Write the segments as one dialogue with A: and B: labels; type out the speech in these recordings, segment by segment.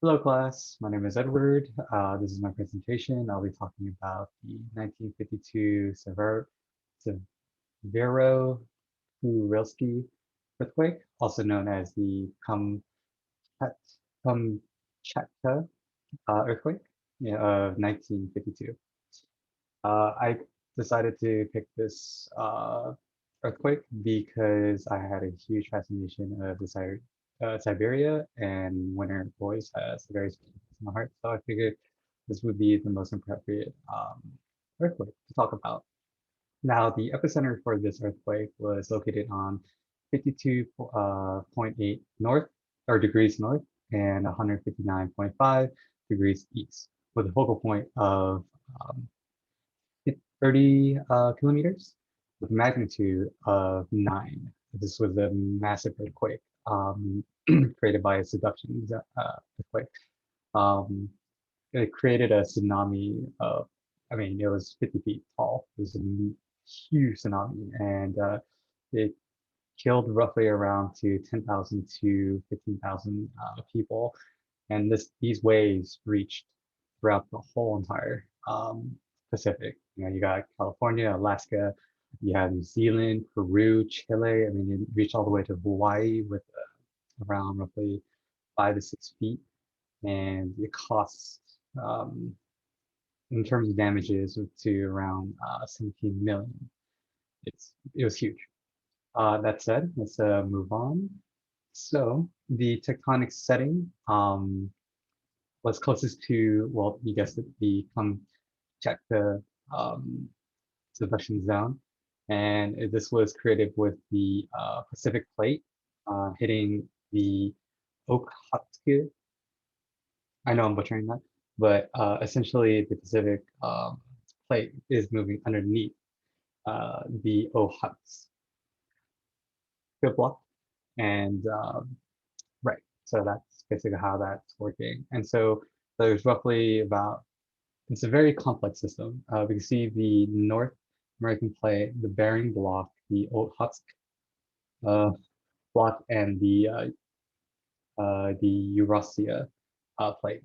A: Hello class, my name is Edward. This is my presentation. I'll be talking about the 1952 Severodvinsk earthquake, also known as the Kamchatka earthquake of 1952. I decided to pick this earthquake because I had a huge fascination of Siberia, and winter always has a very special place in my heart. So I figured this would be the most appropriate earthquake to talk about. Now, the epicenter for this earthquake was located on 52.8 north or degrees north and 159.5 degrees east, with a focal point of um, 30 kilometers with magnitude of 9. This was a massive earthquake created by a subduction earthquake. Um, it created a tsunami of, I mean, it was 50 feet tall. It was a huge tsunami, and it killed roughly around to 10,000 to 15,000 people. And these waves reached throughout the whole entire Pacific. You know, you got California, Alaska, you have New Zealand, Peru, Chile. I mean, it reached all the way to Hawaii with around roughly 5 to 6 feet, and it costs, in terms of damages, to around 17 million. It was huge. That said, let's move on. So the tectonic setting was closest to, well, you guessed it, the Kamchatka um, subduction zone. And this was created with the Pacific plate hitting the Okhotsk. I know I'm butchering that, but essentially the Pacific plate is moving underneath the Okhotsk block. And right, so that's basically how that's working. And so there's roughly about, it's a very complex system. We can see the North American plate, the Bering block, the Okhotsk uh, block, and the Eurasia plate.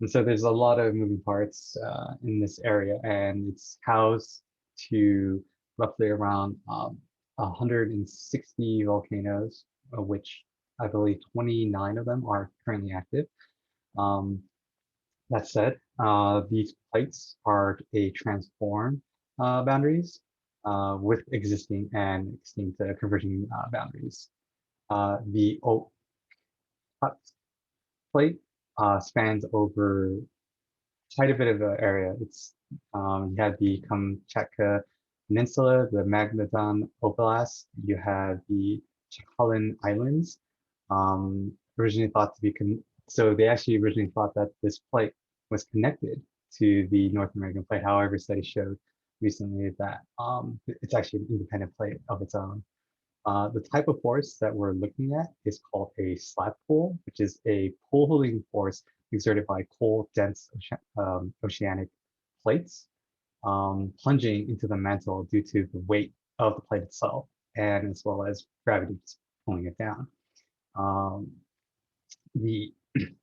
A: And so there's a lot of moving parts in this area, and it's housed to roughly around 160 volcanoes, of which I believe 29 of them are currently active. Um, that said, these plates are a transform boundaries with existing and extinct converging boundaries. The Okhotsk plate spans over quite a bit of an area. You have the Kamchatka Peninsula, the Magnetron Oblast. You have the Sakhalin Islands. Originally thought to be so they actually originally thought that this plate was connected to the North American plate. However, studies showed recently that it's actually an independent plate of its own. The type of force that we're looking at is called a slap pull, which is a pull holding force exerted by cold, dense oceanic plates, plunging into the mantle due to the weight of the plate itself, and as well as gravity just pulling it down. Um, the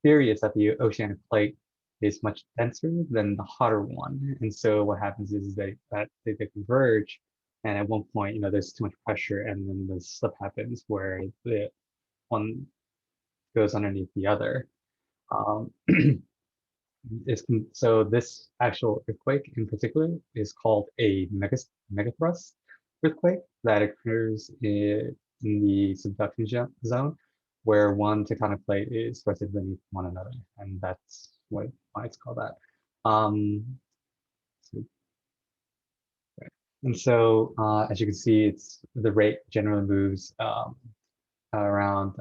A: theory is that the oceanic plate is much denser than the hotter one, and so what happens is that they converge, and at one point, you know, there's too much pressure, and then the slip happens where the one goes underneath the other. Um, so this actual earthquake in particular is called a megathrust earthquake that occurs in the subduction zone, where one tectonic plate is thrusted beneath one another, and that's why it's called that. Um, so- and so, as you can see, it's the rate generally moves around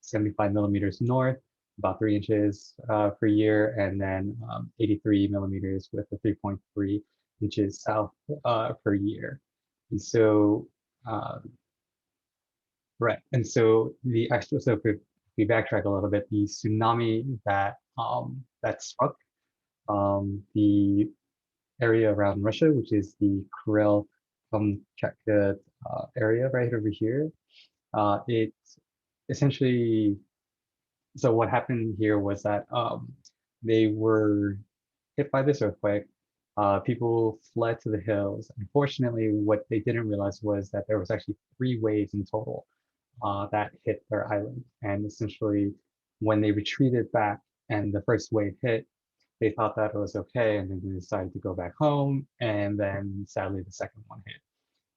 A: 75 millimeters north, about 3 inches per year, and then 83 millimeters with a 3.3 inches south per year. And so, uh, right. And so the actual, so if we backtrack a little bit, the tsunami that struck the area around Russia, which is the Kuril Kamchatka area right over here, it essentially So what happened here was that they were hit by this earthquake. People fled to the hills. Unfortunately, what they didn't realize was that there was actually three waves in total that hit their island. And essentially, when they retreated back and the first wave hit, they thought that it was okay, and then they decided to go back home. And then sadly, the second one hit,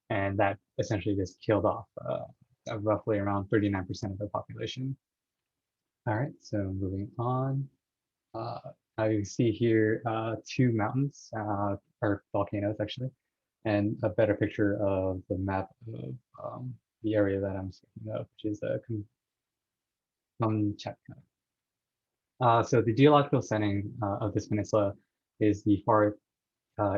A: and that essentially just killed off roughly around 39% of the population. All right, so moving on. Uh, I see here two mountains, or volcanoes actually, and a better picture of the map of the area that I'm speaking of, which is Kamchatka. So the geological setting of this peninsula is the far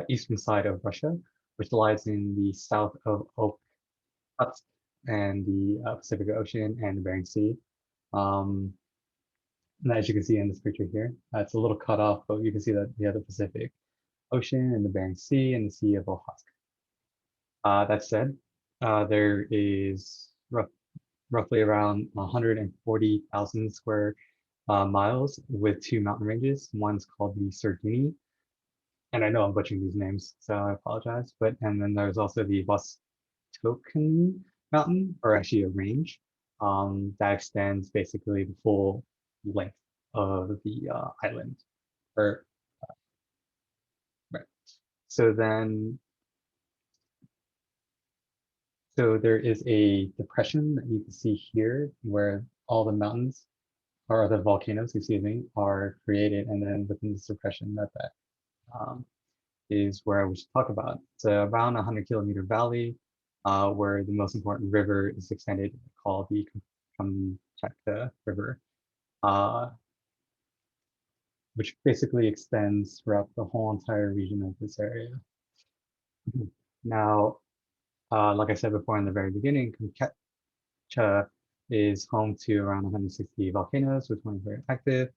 A: eastern side of Russia, which lies in the south of Okhotsk and the Pacific Ocean and the Bering Sea. Um, and as you can see in this picture here, it's a little cut off, but you can see that you have the Pacific Ocean and the Bering Sea and the Sea of Okhotsk. That said, there is roughly around 140,000 square miles with two mountain ranges. One's called the Sardini, and I know I'm butchering these names, so I apologize. And then there's also the Vostokny Mountain, or actually a range that extends basically the full length of the island. Or right. So then, so there is a depression that you can see here where all the mountains or the volcanoes, excuse me, are created, and then within this depression that um, is where we should talk about. It's around 100-kilometer valley where the most important river is extended, called the Kamchatka River, uh, which basically extends throughout the whole entire region of this area. Now, like I said before in the very beginning, Kamchatka is home to around 160 volcanoes, with 20 very active.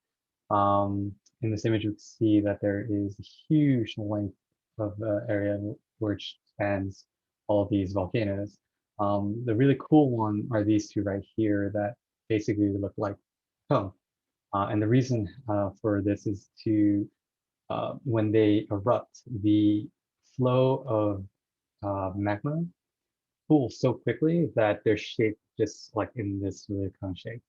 A: In this image, you can see that there is a huge length of area which spans all of these volcanoes. The really cool one are these two right here that basically look like cone. And the reason for this is to, when they erupt, the flow of magma cools so quickly that they're shaped just like in this really cone shape.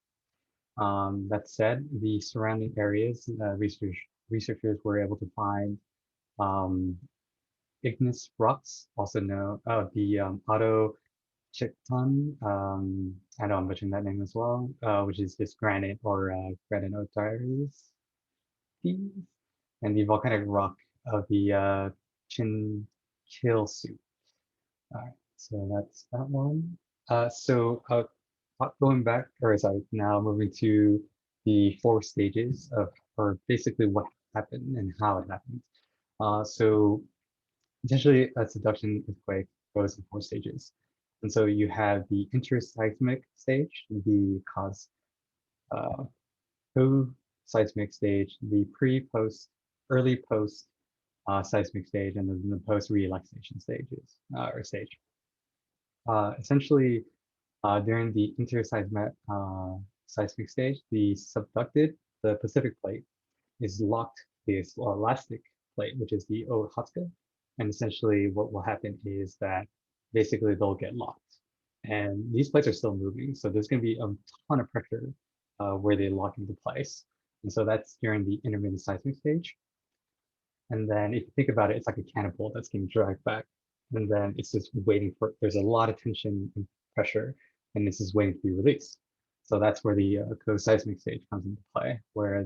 A: That said, the surrounding areas, researchers were able to find um, igneous rocks, also known the Otto Chiton. I know I'm butchering that name as well, which is just granite or granodiorite, and the volcanic rock of the Chinchilsu. All right, so that's that one. Going back, or sorry, now moving to the four stages of, or basically what happened and how it happened. So essentially, a subduction earthquake goes in four stages. And so you have the interseismic stage, the uh, co-seismic stage, the pre-post, early post seismic stage, and then the post-relaxation stages or stage. Essentially, during the interseismic seismic stage, the subducted, the Pacific plate, is locked to this elastic plate, which is the Okhotska. And essentially, what will happen is that basically they'll get locked. And these plates are still moving, so there's going to be a ton of pressure where they lock into place. And so that's during the intermittent seismic stage. And then if you think about it, it's like a cannonball that's getting dragged back. And then it's just waiting for, there's a lot of tension and pressure, and this is waiting to be released. So that's where the co-seismic stage comes into play, where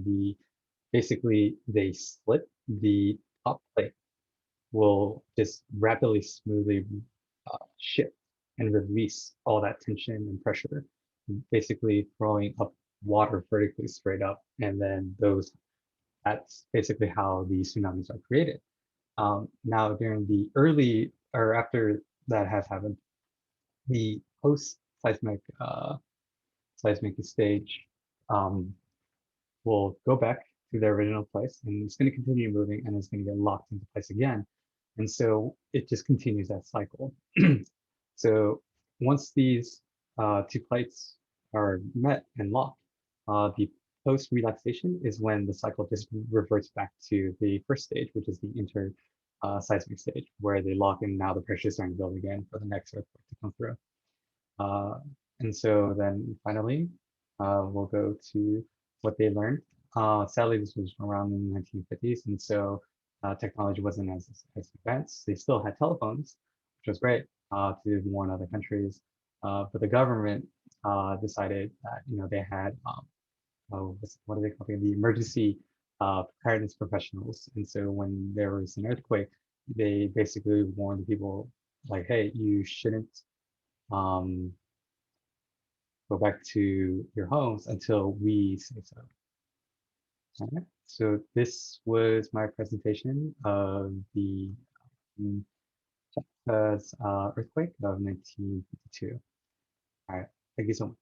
A: basically they split the top plate will just rapidly, smoothly shift and release all that tension and pressure, basically throwing up water vertically straight up. And then that's basically how the tsunamis are created. Now, during the early, or after that has happened, the post-seismic seismic stage um, will go back to their original place, and it's going to continue moving, and it's going to get locked into place again. And so it just continues that cycle. So once these two plates are met and locked, the post relaxation is when the cycle just reverts back to the first stage, which is the inter seismic stage, where they lock in. Now the pressure is starting to build again for the next earthquake to come through. Uh, and so then finally, we'll go to what they learned. Sadly, this was around in the 1950s, and so technology wasn't as advanced. They still had telephones, which was great to warn other countries. But the government decided that they had what do they call it? The emergency preparedness professionals. And so when there was an earthquake, they basically warned people like, hey, you shouldn't um, go back to your homes until we say so. All right. So this was my presentation of the um, earthquake of 1952. All right. Thank you so much.